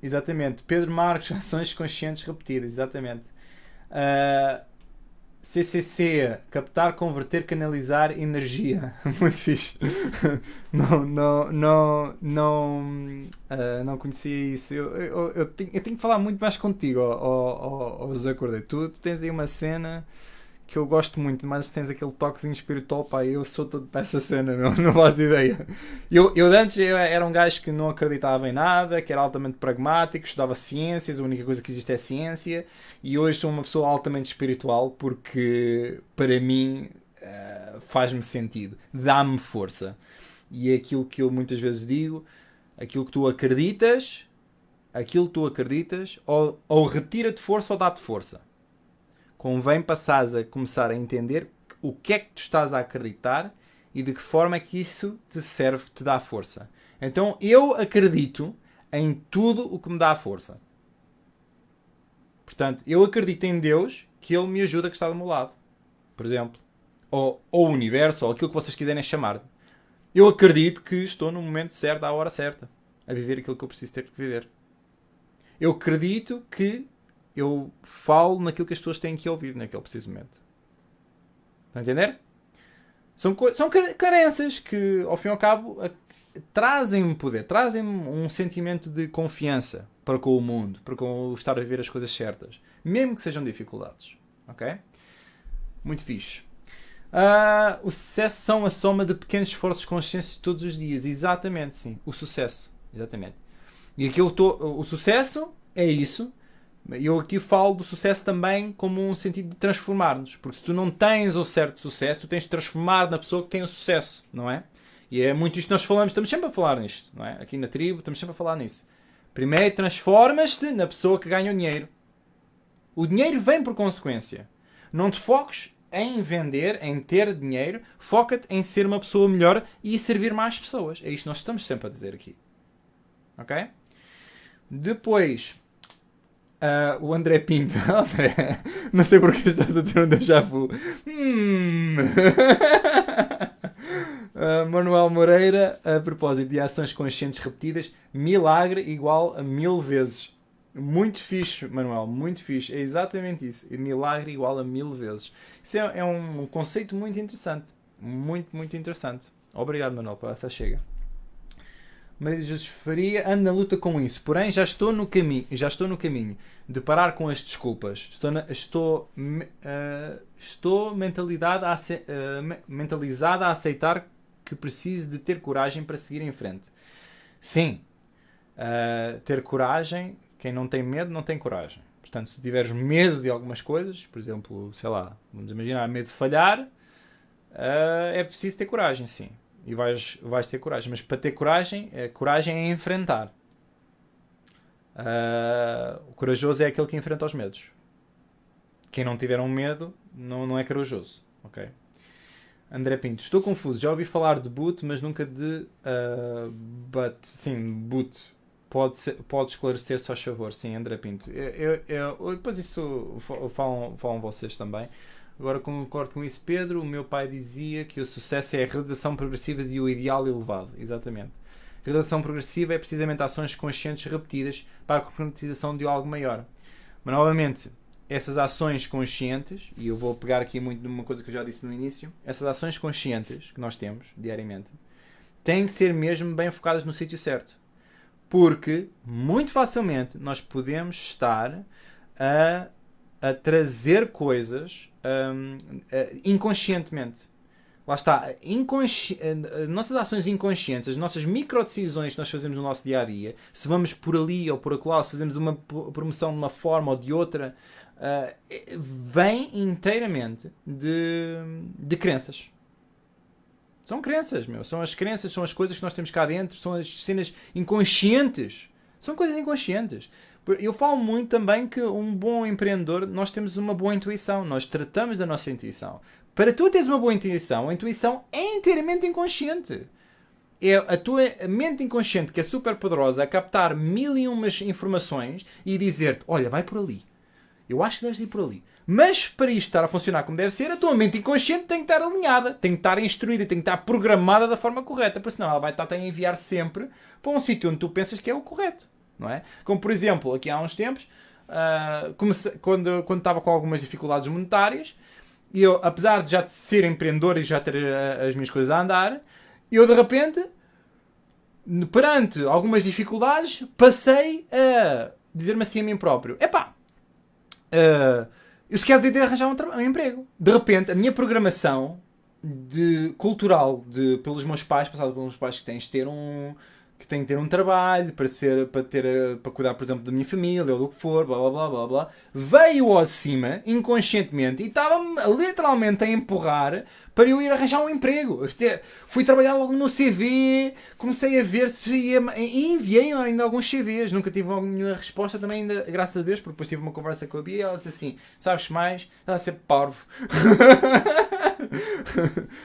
exatamente, Pedro Marques, ações conscientes repetidas, exatamente. CCC, captar, converter, canalizar energia. Muito fixe. Não conhecia isso. Eu tenho que falar muito mais contigo, José Cordeiro. Tu tens aí uma cena que eu gosto muito, mas tens aquele toquezinho espiritual, pá, eu sou todo para essa cena, meu, não faz ideia. Eu antes era um gajo que não acreditava em nada, que era altamente pragmático, estudava ciências, a única coisa que existe é ciência, e hoje sou uma pessoa altamente espiritual porque, para mim, faz-me sentido, dá-me força. E é aquilo que eu muitas vezes digo, aquilo que tu acreditas, ou retira-te força ou dá-te força. convém passares a começar a entender o que é que tu estás a acreditar e de que forma é que isso te serve, te dá força. Então eu acredito em tudo o que me dá força. Portanto, eu acredito em Deus que Ele me ajuda a estar do meu lado. Por exemplo. Ou o universo, ou aquilo que vocês quiserem chamar. Eu acredito que estou no momento certo, à hora certa. A viver aquilo que eu preciso ter que viver. Eu acredito que eu falo naquilo que as pessoas têm que ouvir naquele preciso momento. Estão a entender? São carenças que, ao fim e ao cabo, trazem-me poder, trazem-me um sentimento de confiança para com o mundo, para com o estar a viver as coisas certas. Mesmo que sejam dificuldades. Ok? Muito fixe. O sucesso são a soma de pequenos esforços conscientes todos os dias. Exatamente, sim. O sucesso. Exatamente. E aqui o sucesso é isso. Eu aqui falo do sucesso também como um sentido de transformar-nos. Porque se tu não tens o certo sucesso, tu tens de transformar na pessoa que tem o sucesso, não é? E é muito isto que nós falamos. Estamos sempre a falar nisto, não é? Aqui na tribo estamos sempre a falar nisso. Primeiro transformas-te na pessoa que ganha o dinheiro. O dinheiro vem por consequência. Não te foques em vender, em ter dinheiro. Foca-te em ser uma pessoa melhor e servir mais pessoas. É isto que nós estamos sempre a dizer aqui. Ok? Depois, o André Pinto. André, não sei porque estás a ter um déjà vu. Manuel Moreira, a propósito de ações conscientes repetidas, milagre igual a 1000 vezes. Muito fixe, Manuel, muito fixe. É exatamente isso. Milagre igual a 1000 vezes. Isso é um conceito muito interessante. Muito, muito interessante. Obrigado, Manuel, por essa chega. Maria de Jesus Faria, ando na luta com isso. Porém, já estou no caminho de parar com as desculpas. Estou mentalizada a aceitar que preciso de ter coragem para seguir em frente. Sim. Ter coragem... Quem não tem medo, não tem coragem. Portanto, se tiveres medo de algumas coisas, por exemplo, sei lá, vamos imaginar, medo de falhar, é preciso ter coragem, sim. E vais ter coragem. Mas para ter coragem é enfrentar. O corajoso é aquele que enfrenta os medos. Quem não tiver um medo, não é corajoso. Ok? André Pinto, estou confuso. Já ouvi falar de boot, mas nunca de sim, boot. Pode esclarecer, só a favor. Sim, André Pinto. Depois isso falam vocês também. Agora concordo com isso. Pedro, o meu pai dizia que o sucesso é a realização progressiva de um ideal elevado. Exatamente. A realização progressiva é precisamente ações conscientes repetidas para a concretização de algo maior. Mas, novamente, essas ações conscientes, e eu vou pegar aqui muito numa coisa que eu já disse no início, essas ações conscientes que nós temos diariamente têm que ser mesmo bem focadas no sítio certo. Porque, muito facilmente, nós podemos estar a trazer coisas inconscientemente. Lá está. Nossas ações inconscientes, as nossas microdecisões que nós fazemos no nosso dia-a-dia, se vamos por ali ou por acolá, se fazemos uma promoção de uma forma ou de outra, vem inteiramente de crenças. São crenças, meu. São as crenças, são as coisas que nós temos cá dentro, são as cenas inconscientes. São coisas inconscientes. Eu falo muito também que um bom empreendedor, nós temos uma boa intuição. Nós tratamos da nossa intuição. Para tu teres uma boa intuição, a intuição é inteiramente inconsciente. É a tua mente inconsciente, que é super poderosa, a captar 1001 informações e dizer-te, olha, vai por ali. Eu acho que deves ir por ali. Mas para isto estar a funcionar como deve ser, a tua mente inconsciente tem que estar alinhada, tem que estar instruída, tem que estar programada da forma correta, porque senão ela vai estar a enviar sempre para um sítio onde tu pensas que é o correto. Não é? Como, por exemplo, aqui há uns tempos, quando estava com algumas dificuldades monetárias, eu, apesar de já ser empreendedor e já ter as minhas coisas a andar, eu de repente, perante algumas dificuldades, passei a dizer-me assim a mim próprio, epá, eu se quero de arranjar um emprego. De repente, a minha programação cultural pelos meus pais, passada pelos meus pais, que tens de ter que tenho que ter um trabalho para cuidar, por exemplo, da minha família ou do que for, blá blá blá blá blá, veio ao de cima, inconscientemente, e estava-me literalmente a empurrar para eu ir arranjar um emprego. Fui trabalhar logo no meu CV, comecei a ver se ia, e enviei ainda alguns CVs, nunca tive nenhuma resposta também, ainda, graças a Deus, porque depois tive uma conversa com a Bia e ela disse assim, sabes mais, estás a ser parvo.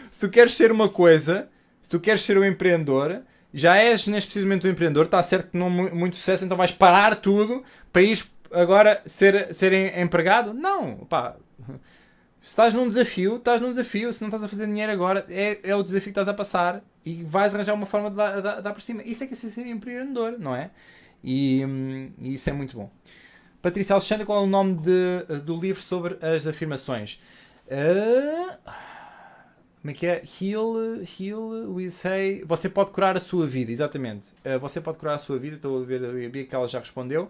Se tu queres ser uma coisa, se tu queres ser um empreendedor, já és neste precisamente um empreendedor, está certo que não muito sucesso, então vais parar tudo para ir agora ser empregado? Não, pá. Se estás num desafio, estás num desafio. Se não estás a fazer dinheiro agora, é o desafio que estás a passar e vais arranjar uma forma de dar por cima. Isso é que é ser empreendedor, não é? E isso é muito bom. Patrícia Alexandre, qual é o nome do livro sobre as afirmações? Como é que é? Heal, we say... Você pode curar a sua vida, exatamente. Você pode curar a sua vida, estou a ver a Bia que ela já respondeu.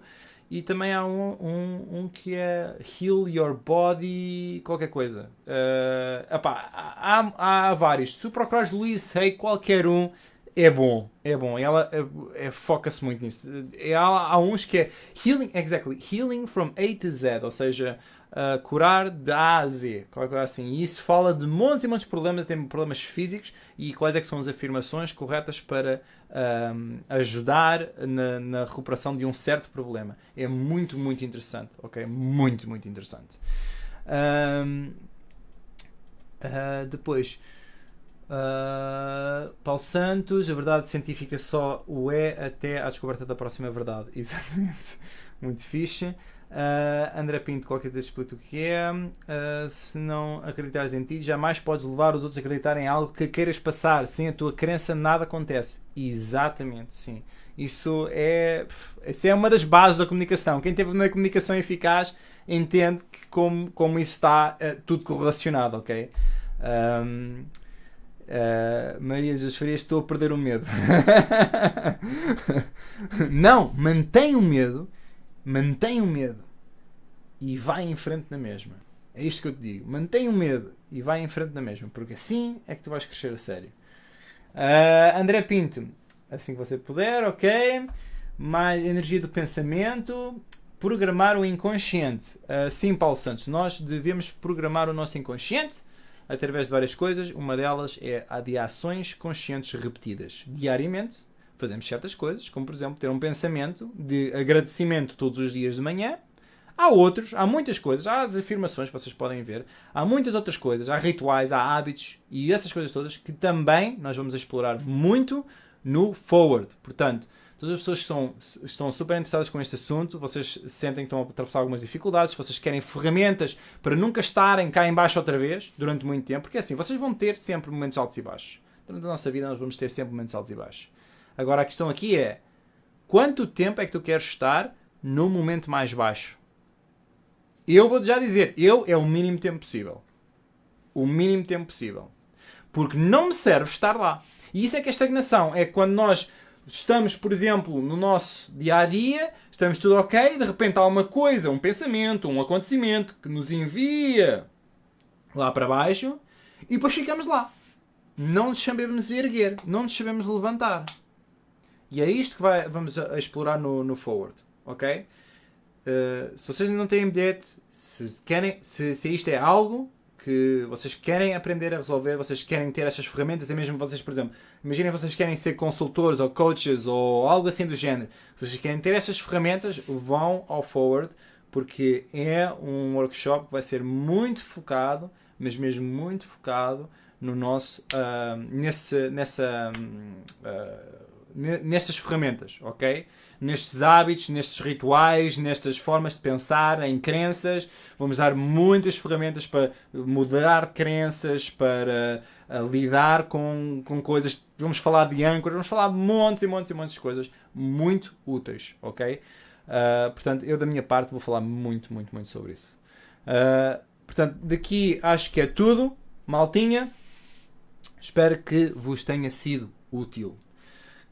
E também há um que é Heal Your Body, qualquer coisa. Há vários. Se tu procurares Louise Hay, qualquer um é bom. É bom. Ela foca-se muito nisso. Há uns que é Healing from A to Z, ou seja, curar de A a Z, qualquer coisa assim. E isso fala de montes e montes de problemas, tem problemas físicos e quais é que são as afirmações corretas para ajudar na recuperação de um certo problema. É muito, muito interessante, ok? Muito, muito interessante. Depois, Paulo Santos, a verdade científica só o é até à descoberta da próxima verdade. Exatamente. Muito fixe. André Pinto, qualquer coisa explica o que é. Se não acreditares em ti, jamais podes levar os outros a acreditar em algo que queiras passar. Sem a tua crença, nada acontece. Exatamente, sim. Isso é uma das bases da comunicação. Quem teve na comunicação eficaz entende que como isso está tudo correlacionado, ok? Maria Jesus Farias, estou a perder o medo. Não, mantém o medo e vai em frente na mesma. É isto que eu te digo. Mantém o medo e vai em frente na mesma, porque assim é que tu vais crescer a sério. André Pinto, assim que você puder, ok. Mais energia do pensamento. Programar o inconsciente. Sim, Paulo Santos, nós devemos programar o nosso inconsciente através de várias coisas. Uma delas é a de ações conscientes repetidas diariamente. Fazemos certas coisas, como por exemplo ter um pensamento de agradecimento todos os dias de manhã. Há muitas coisas, há as afirmações que vocês podem ver, há muitas outras coisas, há rituais, há hábitos e essas coisas todas que também nós vamos explorar muito no Forward. Portanto, todas as pessoas que estão super interessadas com este assunto, vocês sentem que estão a atravessar algumas dificuldades, se vocês querem ferramentas para nunca estarem cá em baixo outra vez, durante muito tempo, porque assim, vocês vão ter sempre momentos altos e baixos. Durante a nossa vida nós vamos ter sempre momentos altos e baixos. Agora a questão aqui é, quanto tempo é que tu queres estar no momento mais baixo? Eu vou-te já dizer, é o mínimo tempo possível. O mínimo tempo possível. Porque não me serve estar lá. E isso é que é estagnação. É quando nós estamos, por exemplo, no nosso dia-a-dia, estamos tudo ok, de repente há uma coisa, um pensamento, um acontecimento que nos envia lá para baixo e depois ficamos lá. Não nos sabemos erguer, não nos sabemos levantar. E é isto que vamos a explorar no Forward, ok? Se vocês não têm bilhete, se isto é algo que vocês querem aprender a resolver, vocês querem ter estas ferramentas, é mesmo vocês, por exemplo, imaginem vocês querem ser consultores ou coaches ou algo assim do género, se vocês querem ter estas ferramentas, vão ao Forward, porque é um workshop que vai ser muito focado, mas mesmo muito focado no nosso, nestas ferramentas, ok? Nestes hábitos, nestes rituais, nestas formas de pensar, em crenças. Vamos dar muitas ferramentas para mudar crenças, para lidar com coisas. Vamos falar de âncoras, vamos falar de montes e montes e montes de coisas muito úteis, ok? Portanto, eu da minha parte vou falar muito, muito, muito sobre isso. Portanto, daqui acho que é tudo. Maltinha, espero que vos tenha sido útil.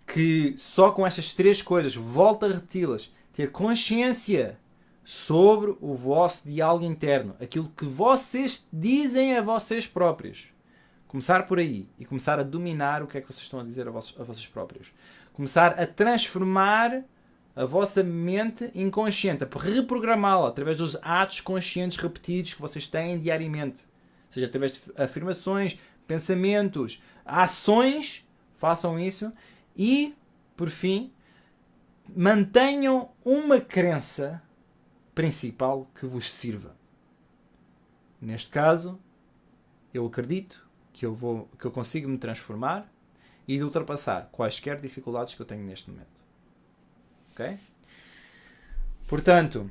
Que só com estas 3 coisas, volto a repeti-las, ter consciência sobre o vosso diálogo interno, aquilo que vocês dizem a vocês próprios. Começar por aí e começar a dominar o que é que vocês estão a dizer a vocês próprios. Começar a transformar a vossa mente inconsciente, a reprogramá-la através dos atos conscientes repetidos que vocês têm diariamente. Ou seja, através de afirmações, pensamentos, ações, façam isso. E, por fim, mantenham uma crença principal que vos sirva. Neste caso, eu acredito que eu consigo me transformar e de ultrapassar quaisquer dificuldades que eu tenho neste momento. Ok? Portanto,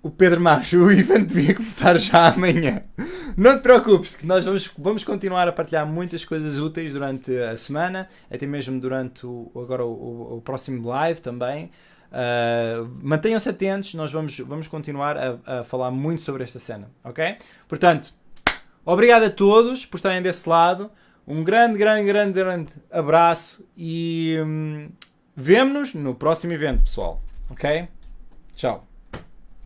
o Pedro Macho, o evento devia começar já amanhã. Não te preocupes, que nós vamos continuar a partilhar muitas coisas úteis durante a semana, até mesmo durante o próximo live também. Mantenham-se atentos, nós vamos continuar a falar muito sobre esta cena, ok? Portanto, obrigado a todos por estarem desse lado. Um grande abraço e vemo-nos no próximo evento, pessoal. Ok? Tchau.